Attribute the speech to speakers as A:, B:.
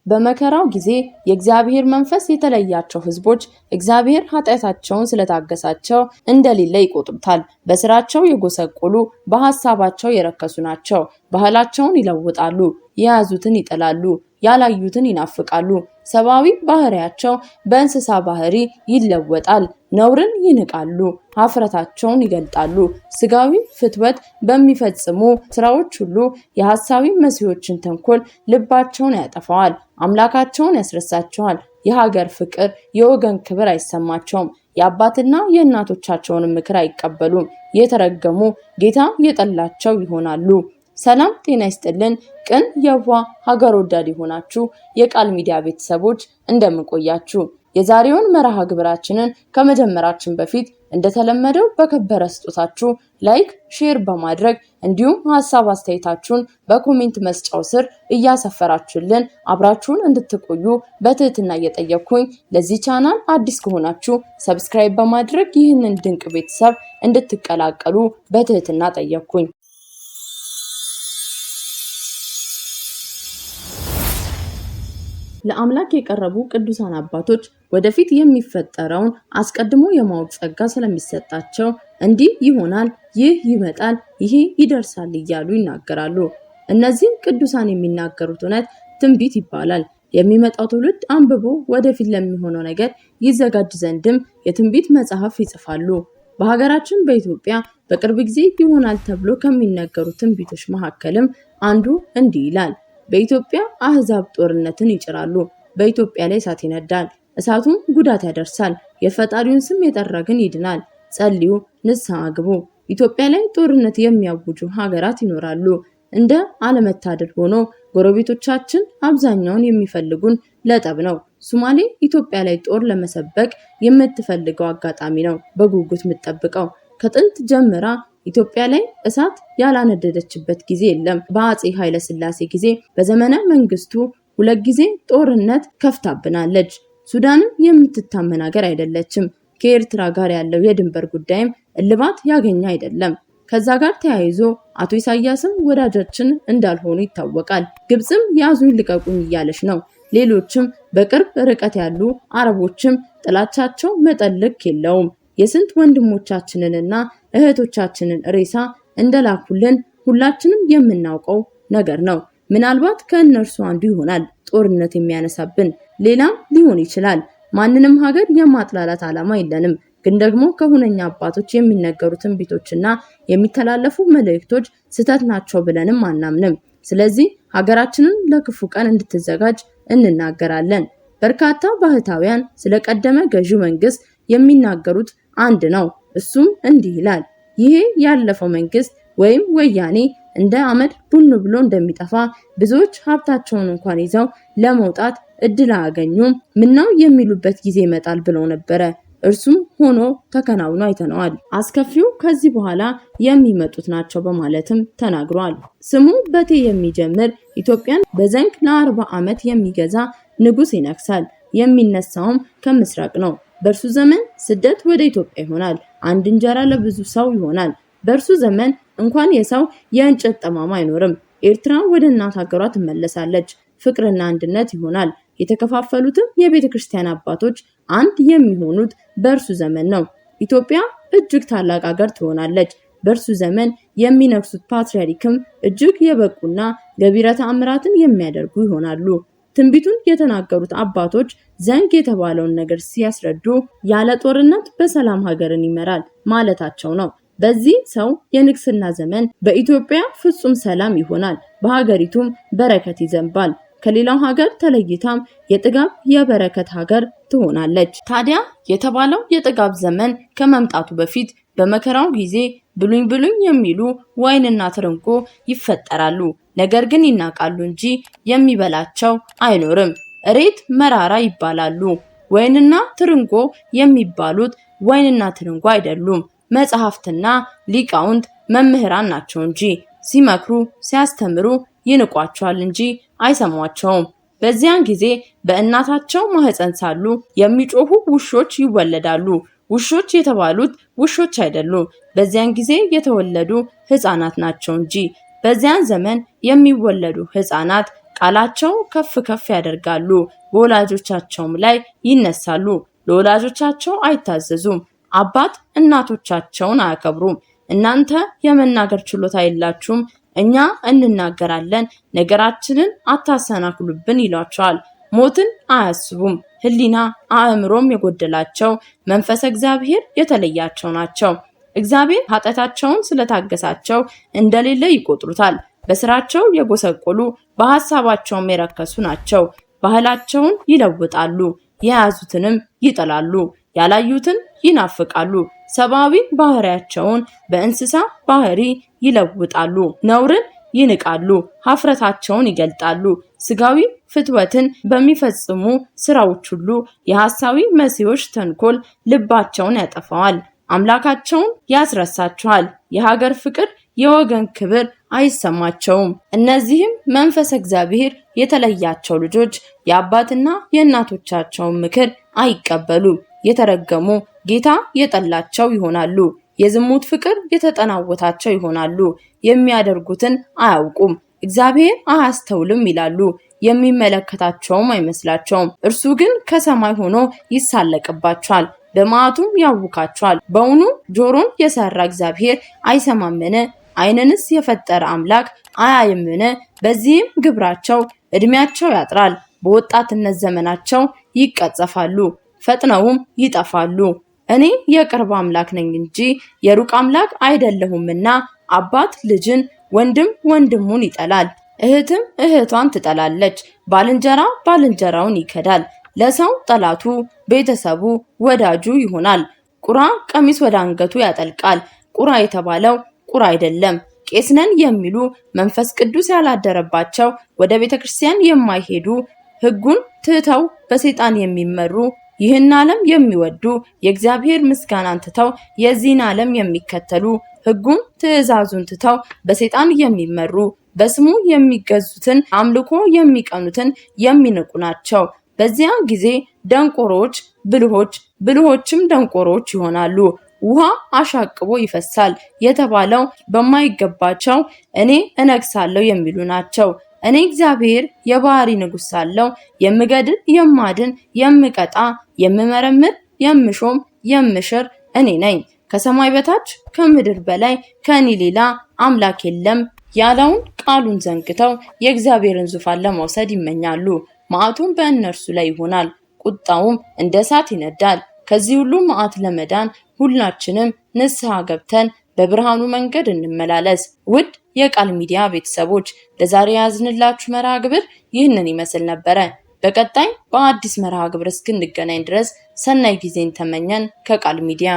A: በመከራው ጊዜ የእግዚአብሔር መንፈስ የተለያቸው ህዝቦች እግዚአብሔር ኃጢአታቸውን ስለታገሳቸው እንደሌለ ይቆጥሩታል። በስራቸው የጎሰቆሉ በሐሳባቸው የረከሱ ናቸው። ባህላቸውን ይለውጣሉ፣ የያዙትን ይጥላሉ፣ ያላዩትን ይናፍቃሉ። ሰብአዊ ባህሪያቸው በእንስሳ ባህሪ ይለወጣል። ነውርን ይንቃሉ፣ ሀፍረታቸውን ይገልጣሉ። ስጋዊ ፍትወት በሚፈጽሙ ስራዎች ሁሉ የሐሳዊ መሲሖችን ተንኮል ልባቸውን ያጠፋዋል፣ አምላካቸውን ያስረሳቸዋል። የሀገር ፍቅር፣ የወገን ክብር አይሰማቸውም። የአባትና የእናቶቻቸውን ምክር አይቀበሉም። የተረገሙ ጌታ የጠላቸው ይሆናሉ። ሰላም ጤና ይስጥልን። ቅን የዋህ ሀገር ወዳድ የሆናችሁ የቃል ሚዲያ ቤተሰቦች እንደምንቆያችሁ የዛሬውን መርሃ ግብራችንን ከመጀመራችን በፊት እንደተለመደው በከበረ ስጦታችሁ ላይክ፣ ሼር በማድረግ እንዲሁም ሐሳብ አስተያየታችሁን በኮሜንት መስጫው ስር እያሰፈራችሁልን አብራችሁን እንድትቆዩ በትህትና እየጠየቅኩኝ ለዚህ ቻናል አዲስ ከሆናችሁ ሰብስክራይብ በማድረግ ይህንን ድንቅ ቤተሰብ እንድትቀላቀሉ በትህትና ጠየቅኩኝ። ለአምላክ የቀረቡ ቅዱሳን አባቶች ወደፊት የሚፈጠረውን አስቀድሞ የማወቅ ጸጋ ስለሚሰጣቸው እንዲህ ይሆናል፣ ይህ ይመጣል፣ ይሄ ይደርሳል እያሉ ይናገራሉ። እነዚህም ቅዱሳን የሚናገሩት እውነት ትንቢት ይባላል። የሚመጣው ትውልድ አንብቦ ወደፊት ለሚሆነው ነገር ይዘጋጅ ዘንድም የትንቢት መጽሐፍ ይጽፋሉ። በሀገራችን በኢትዮጵያ በቅርብ ጊዜ ይሆናል ተብሎ ከሚነገሩ ትንቢቶች መካከልም አንዱ እንዲህ ይላል። በኢትዮጵያ አህዛብ ጦርነትን ይጭራሉ። በኢትዮጵያ ላይ እሳት ይነዳል፣ እሳቱም ጉዳት ያደርሳል። የፈጣሪውን ስም የጠራ ግን ይድናል። ጸልዩ፣ ንስሐ ግቡ። ኢትዮጵያ ላይ ጦርነት የሚያውጁ ሀገራት ይኖራሉ። እንደ አለመታደል ሆኖ ጎረቤቶቻችን አብዛኛውን የሚፈልጉን ለጠብ ነው። ሶማሌ ኢትዮጵያ ላይ ጦር ለመሰበቅ የምትፈልገው አጋጣሚ ነው በጉጉት የምትጠብቀው። ከጥንት ጀምራ ኢትዮጵያ ላይ እሳት ያላነደደችበት ጊዜ የለም። በአፄ ኃይለ ሥላሴ ጊዜ በዘመነ መንግስቱ 2 ጊዜ ጦርነት ከፍታብናለች። ሱዳንም የምትታመን ሀገር አይደለችም። ከኤርትራ ጋር ያለው የድንበር ጉዳይም እልባት ያገኘ አይደለም። ከዛ ጋር ተያይዞ አቶ ኢሳያስም ወዳጃችን እንዳልሆኑ ይታወቃል። ግብጽም ያዙኝ ልቀቁኝ እያለች ነው። ሌሎችም በቅርብ ርቀት ያሉ አረቦችም ጥላቻቸው መጠን ልክ የለውም። የስንት ወንድሞቻችንንና እህቶቻችንን ሬሳ እንደላኩልን ሁላችንም የምናውቀው ነገር ነው። ምናልባት ከእነርሱ አንዱ ይሆናል ጦርነት የሚያነሳብን፣ ሌላም ሊሆን ይችላል። ማንንም ሀገር የማጥላላት ዓላማ የለንም። ግን ደግሞ ከሁነኛ አባቶች የሚነገሩ ትንቢቶችና የሚተላለፉ መልእክቶች ስህተት ናቸው ብለንም አናምንም። ስለዚህ ሀገራችንን ለክፉ ቀን እንድትዘጋጅ እንናገራለን። በርካታ ባህታውያን ስለቀደመ ገዢው መንግስት የሚናገሩት አንድ ነው። እሱም እንዲህ ይላል። ይሄ ያለፈው መንግስት ወይም ወያኔ እንደ አመድ ቡን ብሎ እንደሚጠፋ ብዙዎች ሀብታቸውን እንኳን ይዘው ለመውጣት እድል አያገኙም። ምነው የሚሉበት ጊዜ ይመጣል ብለው ነበረ። እርሱም ሆኖ ተከናውኖ አይተነዋል። አስከፊው ከዚህ በኋላ የሚመጡት ናቸው በማለትም ተናግሯል። ስሙ በቴ የሚጀምር ኢትዮጵያን በዘንግ ለ40 ዓመት የሚገዛ ንጉስ ይነግሳል። የሚነሳውም ከምስራቅ ነው። በእርሱ ዘመን ስደት ወደ ኢትዮጵያ ይሆናል። አንድ እንጀራ ለብዙ ሰው ይሆናል። በእርሱ ዘመን እንኳን የሰው የእንጨት ጠማማ አይኖርም። ኤርትራ ወደ እናት ሀገሯ ትመለሳለች። ፍቅርና አንድነት ይሆናል። የተከፋፈሉትም የቤተ ክርስቲያን አባቶች አንድ የሚሆኑት በእርሱ ዘመን ነው። ኢትዮጵያ እጅግ ታላቅ ሀገር ትሆናለች። በእርሱ ዘመን የሚነግሱት ፓትርያርክም እጅግ የበቁና ገቢረ ተአምራትን የሚያደርጉ ይሆናሉ። ትንቢቱን የተናገሩት አባቶች ዘንግ የተባለውን ነገር ሲያስረዱ ያለ ጦርነት በሰላም ሀገርን ይመራል ማለታቸው ነው። በዚህ ሰው የንግስና ዘመን በኢትዮጵያ ፍጹም ሰላም ይሆናል። በሀገሪቱም በረከት ይዘንባል። ከሌላው ሀገር ተለይታም የጥጋብ የበረከት ሀገር ትሆናለች። ታዲያ የተባለው የጥጋብ ዘመን ከመምጣቱ በፊት በመከራው ጊዜ ብሉኝ ብሉኝ የሚሉ ወይንና ትርንጎ ይፈጠራሉ። ነገር ግን ይናቃሉ እንጂ የሚበላቸው አይኖርም። እሬት መራራ ይባላሉ። ወይንና ትርንጎ የሚባሉት ወይንና ትርንጎ አይደሉም፣ መጽሐፍትና ሊቃውንት መምህራን ናቸው እንጂ። ሲመክሩ ሲያስተምሩ ይንቋቸዋል እንጂ አይሰሟቸውም። በዚያን ጊዜ በእናታቸው ማህፀን ሳሉ የሚጮሁ ውሾች ይወለዳሉ። ውሾች የተባሉት ውሾች አይደሉም፣ በዚያን ጊዜ የተወለዱ ህፃናት ናቸው እንጂ። በዚያን ዘመን የሚወለዱ ህፃናት ቃላቸው ከፍ ከፍ ያደርጋሉ፣ በወላጆቻቸውም ላይ ይነሳሉ። ለወላጆቻቸው አይታዘዙም፣ አባት እናቶቻቸውን አያከብሩም። እናንተ የመናገር ችሎታ የላችሁም፣ እኛ እንናገራለን፣ ነገራችንን አታሰናክሉብን ይሏቸዋል። ሞትን አያስቡም፣ ሕሊና አእምሮም የጎደላቸው መንፈሰ እግዚአብሔር የተለያቸው ናቸው። እግዚአብሔር ኃጢአታቸውን ስለታገሳቸው እንደሌለ ይቆጥሩታል። በስራቸው የጎሰቆሉ በሐሳባቸውም የረከሱ ናቸው። ባህላቸውን ይለውጣሉ፣ የያዙትንም ይጠላሉ፣ ያላዩትን ይናፍቃሉ። ሰብአዊ ባህሪያቸውን በእንስሳ ባህሪ ይለውጣሉ። ነውርን ይንቃሉ፣ ሀፍረታቸውን ይገልጣሉ። ስጋዊ ፍትወትን በሚፈጽሙ ስራዎች ሁሉ የሐሳዊ መሲዎች ተንኮል ልባቸውን ያጠፋዋል፣ አምላካቸውን ያስረሳቸዋል። የሀገር ፍቅር የወገን ክብር አይሰማቸውም። እነዚህም መንፈስ እግዚአብሔር የተለያቸው ልጆች የአባትና የእናቶቻቸውን ምክር አይቀበሉም። የተረገሙ ጌታ የጠላቸው ይሆናሉ። የዝሙት ፍቅር የተጠናወታቸው ይሆናሉ። የሚያደርጉትን አያውቁም፣ እግዚአብሔር አያስተውልም ይላሉ። የሚመለከታቸውም አይመስላቸውም። እርሱ ግን ከሰማይ ሆኖ ይሳለቅባቸዋል፣ በመዓቱም ያውካቸዋል። በውኑ ጆሮን የሰራ እግዚአብሔር አይሰማምን? ዓይንንስ የፈጠረ አምላክ አያይምን? በዚህም ግብራቸው እድሜያቸው ያጥራል፣ በወጣትነት ዘመናቸው ይቀጸፋሉ፣ ፈጥነውም ይጠፋሉ። እኔ የቅርብ አምላክ ነኝ እንጂ የሩቅ አምላክ አይደለሁምና። አባት ልጅን፣ ወንድም ወንድሙን ይጠላል፣ እህትም እህቷን ትጠላለች። ባልንጀራ ባልንጀራውን ይከዳል። ለሰው ጠላቱ ቤተሰቡ ወዳጁ ይሆናል። ቁራ ቀሚስ ወደ አንገቱ ያጠልቃል። ቁራ የተባለው ቁራ አይደለም። ቄስ ነን የሚሉ መንፈስ ቅዱስ ያላደረባቸው ወደ ቤተክርስቲያን የማይሄዱ ሕጉን ትተው በሰይጣን የሚመሩ ይህን ዓለም የሚወዱ የእግዚአብሔር ምስጋናን ትተው የዚህን ዓለም የሚከተሉ ሕጉን ትእዛዙን ትተው በሰይጣን የሚመሩ በስሙ የሚገዙትን አምልኮ የሚቀኑትን የሚንቁ ናቸው። በዚያ ጊዜ ደንቆሮች ብልሆች፣ ብልሆችም ደንቆሮች ይሆናሉ። ውሃ አሻቅቦ ይፈሳል የተባለው በማይገባቸው እኔ እነግሳለሁ የሚሉ ናቸው። እኔ እግዚአብሔር የባህሪ ንጉሥ ሳለሁ የምገድል የማድን የምቀጣ የምመረምር የምሾም የምሽር እኔ ነኝ። ከሰማይ በታች ከምድር በላይ ከእኔ ሌላ አምላክ የለም ያለውን ቃሉን ዘንግተው የእግዚአብሔርን ዙፋን ለመውሰድ ይመኛሉ። መዓቱም በእነርሱ ላይ ይሆናል፣ ቁጣውም እንደ እሳት ይነዳል። ከዚህ ሁሉ መዓት ለመዳን ሁላችንም ንስሐ ገብተን በብርሃኑ መንገድ እንመላለስ። ውድ የቃል ሚዲያ ቤተሰቦች ለዛሬ ያዝንላችሁ መርሃ ግብር ይህንን ይመስል ነበረ። በቀጣይ በአዲስ መርሃ ግብር እስክንገናኝ ድረስ ሰናይ ጊዜን ተመኘን ከቃል ሚዲያ።